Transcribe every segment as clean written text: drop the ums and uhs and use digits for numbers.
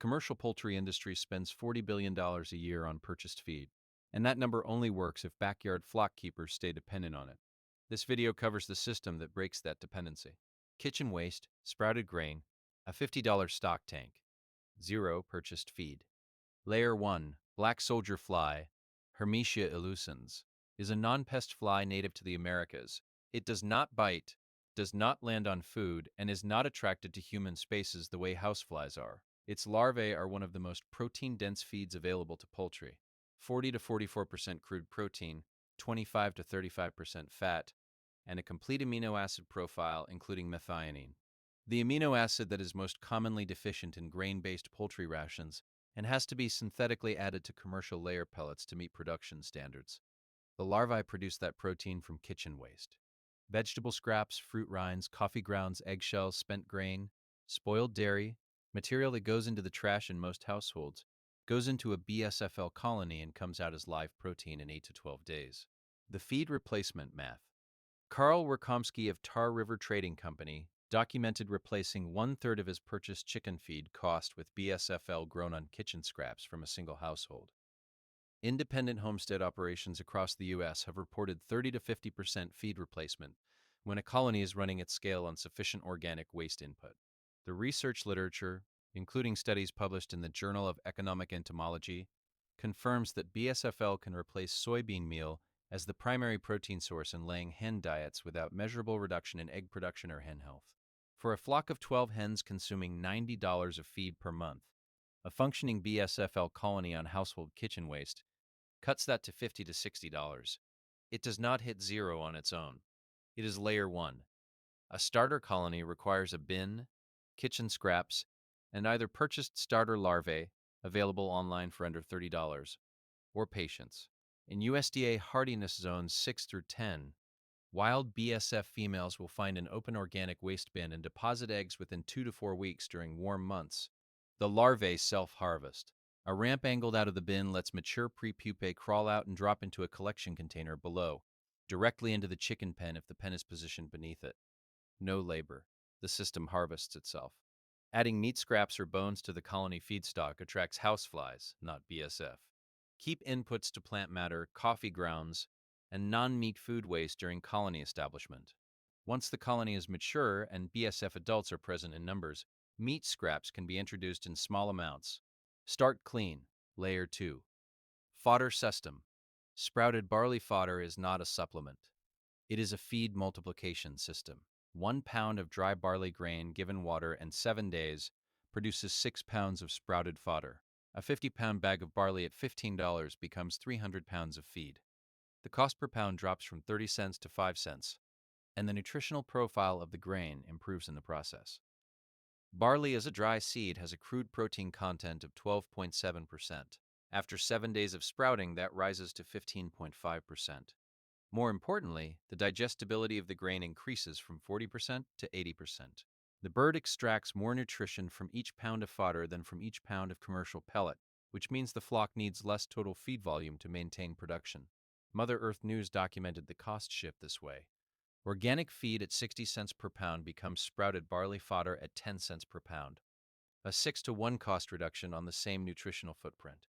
commercial poultry industry spends $40 billion a year on purchased feed, and that number only works if backyard flock keepers stay dependent on it. This video covers the system that breaks that dependency. Kitchen waste, sprouted grain, a $50 stock tank, 0 purchased feed. Layer 1, black soldier fly, Hermetia illucens, is a non-pest fly native to the Americas. It does not bite, does not land on food, and is not attracted to human spaces the way houseflies are. Its larvae are one of the most protein-dense feeds available to poultry. 40 to 44% crude protein, 25 to 35% fat, and a complete amino acid profile including methionine. The amino acid that is most commonly deficient in grain-based poultry rations and has to be synthetically added to commercial layer pellets to meet production standards. The larvae produce that protein from kitchen waste. Vegetable scraps, fruit rinds, coffee grounds, eggshells, spent grain, spoiled dairy, material that goes into the trash in most households, goes into a BSFL colony and comes out as live protein in 8 to 12 days. The feed replacement math. Karl Werkomsky of Tar River Trading Company documented replacing 1/3 of his purchased chicken feed cost with BSFL grown on kitchen scraps from a single household. Independent homestead operations across the U.S. have reported 30 to 50% feed replacement when a colony is running at scale on sufficient organic waste input. The research literature, including studies published in the Journal of Economic Entomology, confirms that BSFL can replace soybean meal as the primary protein source in laying hen diets without measurable reduction in egg production or hen health. For a flock of 12 hens consuming $90 of feed per month, a functioning BSFL colony on household kitchen waste cuts that to $50 to $60. It does not hit 0 on its own. It is layer 1. A starter colony requires a bin, kitchen scraps, and either purchased starter larvae, available online for under $30, or patience. In USDA hardiness zones 6 through 10, wild BSF females will find an open organic waste bin and deposit eggs within 2 to 4 weeks during warm months. The larvae self-harvest. A ramp angled out of the bin lets mature prepupae crawl out and drop into a collection container below, directly into the chicken pen if the pen is positioned beneath it. No labor. The system harvests itself. Adding meat scraps or bones to the colony feedstock attracts houseflies, not BSF. Keep inputs to plant matter, coffee grounds, and non-meat food waste during colony establishment. Once the colony is mature and BSF adults are present in numbers, meat scraps can be introduced in small amounts. Start clean. Layer 2. Fodder system. Sprouted barley fodder is not a supplement. It is a feed multiplication system. 1 pound of dry barley grain given water and 7 days produces 6 pounds of sprouted fodder. A 50-pound bag of barley at $15 becomes 300 pounds of feed. The cost per pound drops from 30 cents to 5 cents, and the nutritional profile of the grain improves in the process. Barley as a dry seed has a crude protein content of 12.7%. After 7 days of sprouting, that rises to 15.5%. More importantly, the digestibility of the grain increases from 40% to 80%. The bird extracts more nutrition from each pound of fodder than from each pound of commercial pellet, which means the flock needs less total feed volume to maintain production. Mother Earth News documented the cost shift this way. Organic feed at 60 cents per pound becomes sprouted barley fodder at 10 cents per pound. A 6 to 1 cost reduction on the same nutritional footprint.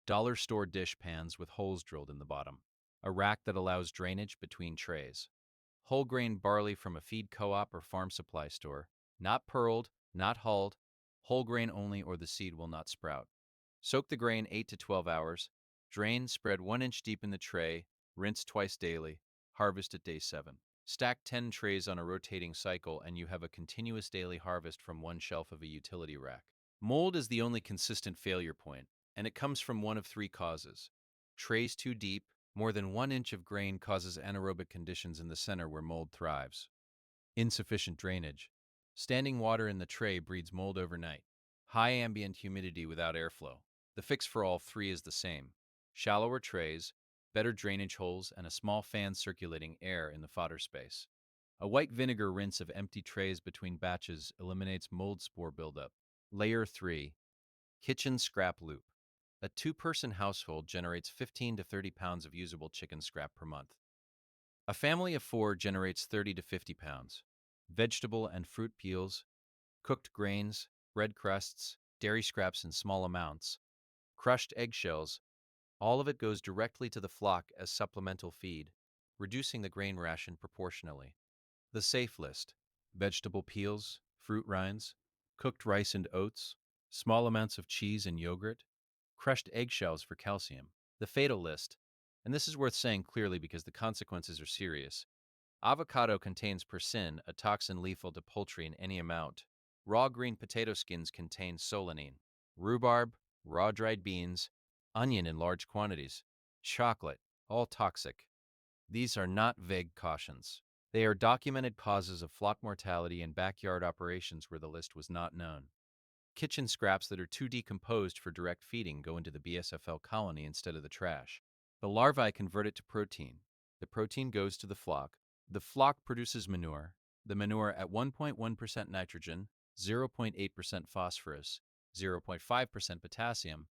Dollar store dish pans with holes drilled in the bottom. A rack that allows drainage between trays. Whole grain barley from a feed co-op or farm supply store. Not pearled, not hulled, whole grain only or the seed will not sprout. Soak the grain 8 to 12 hours. Drain, spread 1 inch deep in the tray, rinse twice daily. Harvest at day 7. Stack 10 trays on a rotating cycle and you have a continuous daily harvest from one shelf of a utility rack. Mold is the only consistent failure point, and it comes from one of 3 causes. Trays too deep, more than 1 inch of grain causes anaerobic conditions in the center where mold thrives. Insufficient drainage. Standing water in the tray breeds mold overnight. High ambient humidity without airflow. The fix for all 3 is the same. Shallower trays, better drainage holes, and a small fan circulating air in the fodder space. A white vinegar rinse of empty trays between batches eliminates mold spore buildup. Layer 3. Kitchen scrap loop. A 2-person household generates 15 to 30 pounds of usable chicken scrap per month. A family of 4 generates 30 to 50 pounds. Vegetable and fruit peels, cooked grains, bread crusts, dairy scraps in small amounts, crushed eggshells, all of it goes directly to the flock as supplemental feed, reducing the grain ration proportionally. The safe list: vegetable peels, fruit rinds, cooked rice and oats, small amounts of cheese and yogurt, crushed eggshells for calcium. The fatal list, and this is worth saying clearly because the consequences are serious. Avocado contains persin, a toxin lethal to poultry in any amount. Raw green potato skins contain solanine. Rhubarb, raw dried beans, onion in large quantities, chocolate, all toxic. These are not vague cautions. They are documented causes of flock mortality in backyard operations where the list was not known. Kitchen scraps that are too decomposed for direct feeding go into the BSFL colony instead of the trash. The larvae convert it to protein. The protein goes to the flock. The flock produces manure. The manure at 1.1% nitrogen, 0.8% phosphorus, 0.5% potassium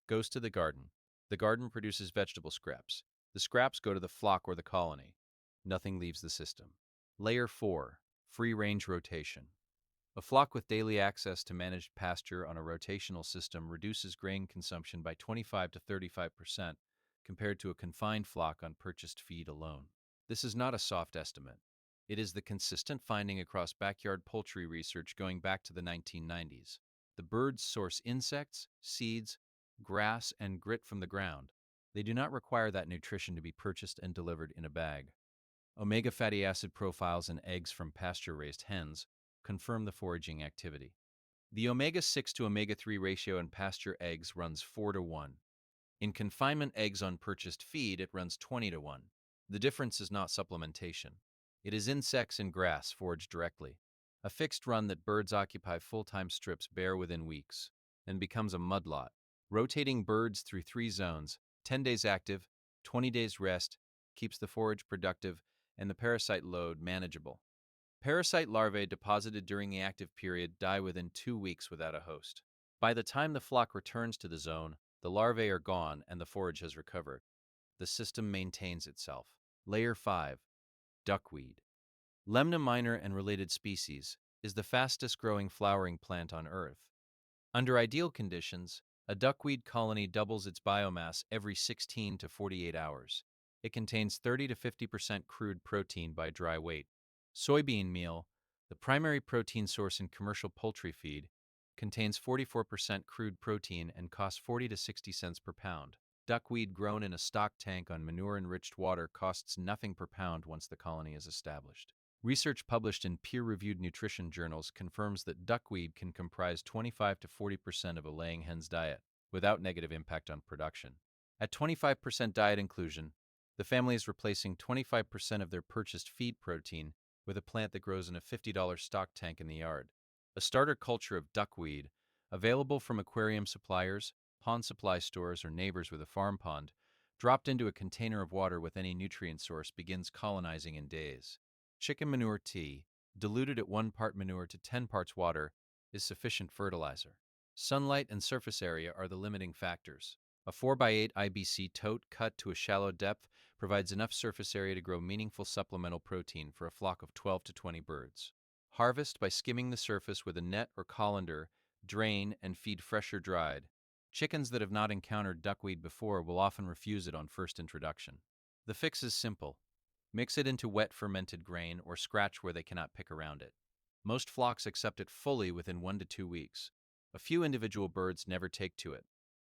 goes to the garden. The garden produces vegetable scraps. The scraps go to the flock or the colony. Nothing leaves the system. Layer 4. Free-range rotation. A flock with daily access to managed pasture on a rotational system reduces grain consumption by 25 to 35% compared to a confined flock on purchased feed alone. This is not a soft estimate. It is the consistent finding across backyard poultry research going back to the 1990s. The birds source insects, seeds, grass, and grit from the ground. They do not require that nutrition to be purchased and delivered in a bag. Omega fatty acid profiles in eggs from pasture-raised hens confirm the foraging activity. The omega-6 to omega-3 ratio in pasture eggs runs 4 to 1. In confinement eggs on purchased feed, it runs 20 to 1. The difference is not supplementation. It is insects and grass foraged directly. A fixed run that birds occupy full-time strips bare within weeks, and becomes a mudlot. Rotating birds through 3 zones, 10 days active, 20 days rest, keeps the forage productive and the parasite load manageable. Parasite larvae deposited during the active period die within 2 weeks without a host. By the time the flock returns to the zone, the larvae are gone and the forage has recovered. The system maintains itself. Layer 5. Duckweed. Lemna minor and related species is the fastest growing flowering plant on Earth. Under ideal conditions, a duckweed colony doubles its biomass every 16 to 48 hours. It contains 30 to 50% crude protein by dry weight. Soybean meal, the primary protein source in commercial poultry feed, contains 44% crude protein and costs 40 to 60 cents per pound. Duckweed grown in a stock tank on manure-enriched water costs nothing per pound once the colony is established. Research published in peer-reviewed nutrition journals confirms that duckweed can comprise 25 to 40% of a laying hen's diet, without negative impact on production. At 25% diet inclusion, the family is replacing 25% of their purchased feed protein with a plant that grows in a $50 stock tank in the yard. A starter culture of duckweed, available from aquarium suppliers, pond supply stores, or neighbors with a farm pond, dropped into a container of water with any nutrient source, begins colonizing in days. Chicken manure tea, diluted at 1 part manure to 10 parts water, is sufficient fertilizer. Sunlight and surface area are the limiting factors. A 4x8 IBC tote cut to a shallow depth provides enough surface area to grow meaningful supplemental protein for a flock of 12 to 20 birds. Harvest by skimming the surface with a net or colander, drain, and feed fresh or dried. Chickens that have not encountered duckweed before will often refuse it on first introduction. The fix is simple. Mix it into wet fermented grain or scratch where they cannot pick around it. Most flocks accept it fully within 1 to 2 weeks. A few individual birds never take to it.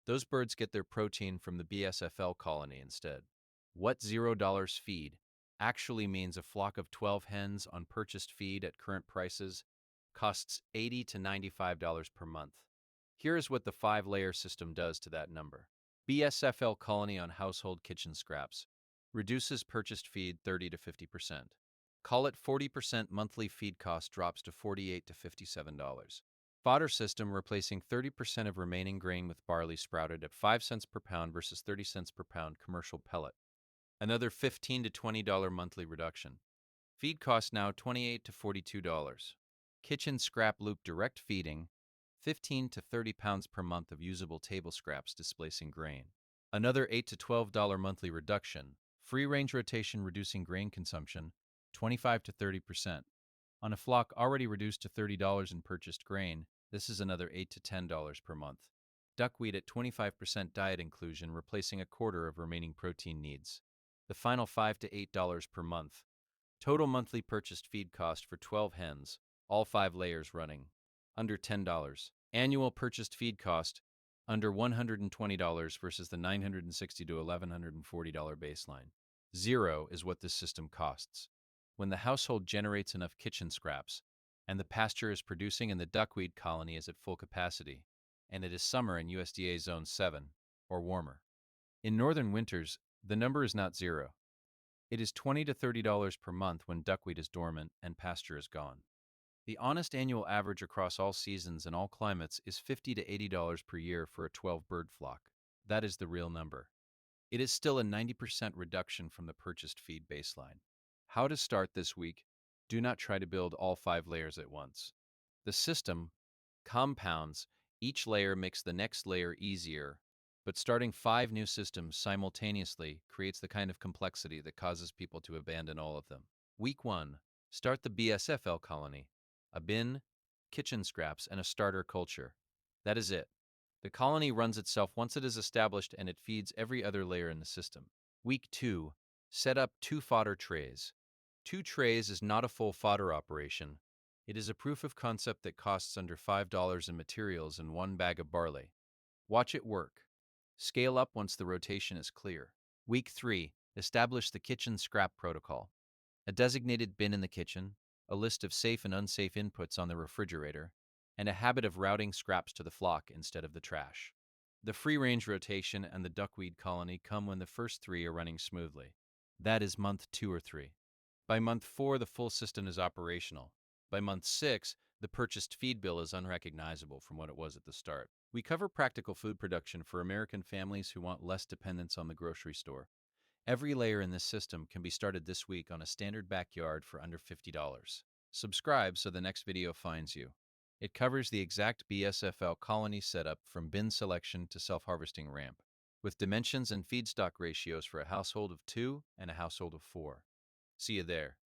Those birds get their protein from the BSFL colony instead. What $0 feed actually means a flock of 12 hens on purchased feed at current prices costs $80 to $95 per month. Here is what the 5-layer system does to that number. BSFL colony on household kitchen scraps reduces purchased feed 30 to 50%. Call it 40% monthly feed cost drops to $48 to $57. Fodder system replacing 30% of remaining grain with barley sprouted at 5 cents per pound versus 30 cents per pound commercial pellet. Another $15 to $20 monthly reduction. Feed cost now $28 to $42. Kitchen scrap loop direct feeding, 15 to 30 pounds per month of usable table scraps displacing grain. Another $8 to $12 monthly reduction. Free-range rotation reducing grain consumption, 25 to 30%. On a flock already reduced to $30 in purchased grain, This is another $8 to $10 per month. Duckweed at 25% diet inclusion, replacing a quarter of remaining protein needs. The final $5 to $8 per month. Total monthly purchased feed cost for 12 hens, all 5 layers running, under $10. Annual purchased feed cost, under $120 versus the $960 to $1,140 baseline. Zero is what this system costs. When the household generates enough kitchen scraps, and the pasture is producing and the duckweed colony is at full capacity, and it is summer in USDA Zone 7, or warmer. In northern winters, the number is not zero. It is $20 to $30 per month when duckweed is dormant and pasture is gone. The honest annual average across all seasons and all climates is $50 to $80 per year for a 12-bird flock. That is the real number. It is still a 90% reduction from the purchased feed baseline. How to start this week? Do not try to build all 5 layers at once. The system compounds. Each layer makes the next layer easier, but starting 5 new systems simultaneously creates the kind of complexity that causes people to abandon all of them. Week 1. Start the BSFL colony. A bin, kitchen scraps, and a starter culture. That is it. The colony runs itself once it is established and it feeds every other layer in the system. Week 2. Set up 2 fodder trays. 2 trays is not a full fodder operation. It is a proof of concept that costs under $5 in materials and 1 bag of barley. Watch it work. Scale up once the rotation is clear. Week 3. Establish the kitchen scrap protocol. A designated bin in the kitchen, a list of safe and unsafe inputs on the refrigerator, and a habit of routing scraps to the flock instead of the trash. The free-range rotation and the duckweed colony come when the first 3 are running smoothly. That is month 2 or 3. By month 4, the full system is operational. By month 6, the purchased feed bill is unrecognizable from what it was at the start. We cover practical food production for American families who want less dependence on the grocery store. Every layer in this system can be started this week on a standard backyard for under $50. Subscribe so the next video finds you. It covers the exact BSFL colony setup from bin selection to self-harvesting ramp, with dimensions and feedstock ratios for a household of 2 and a household of 4. See you there.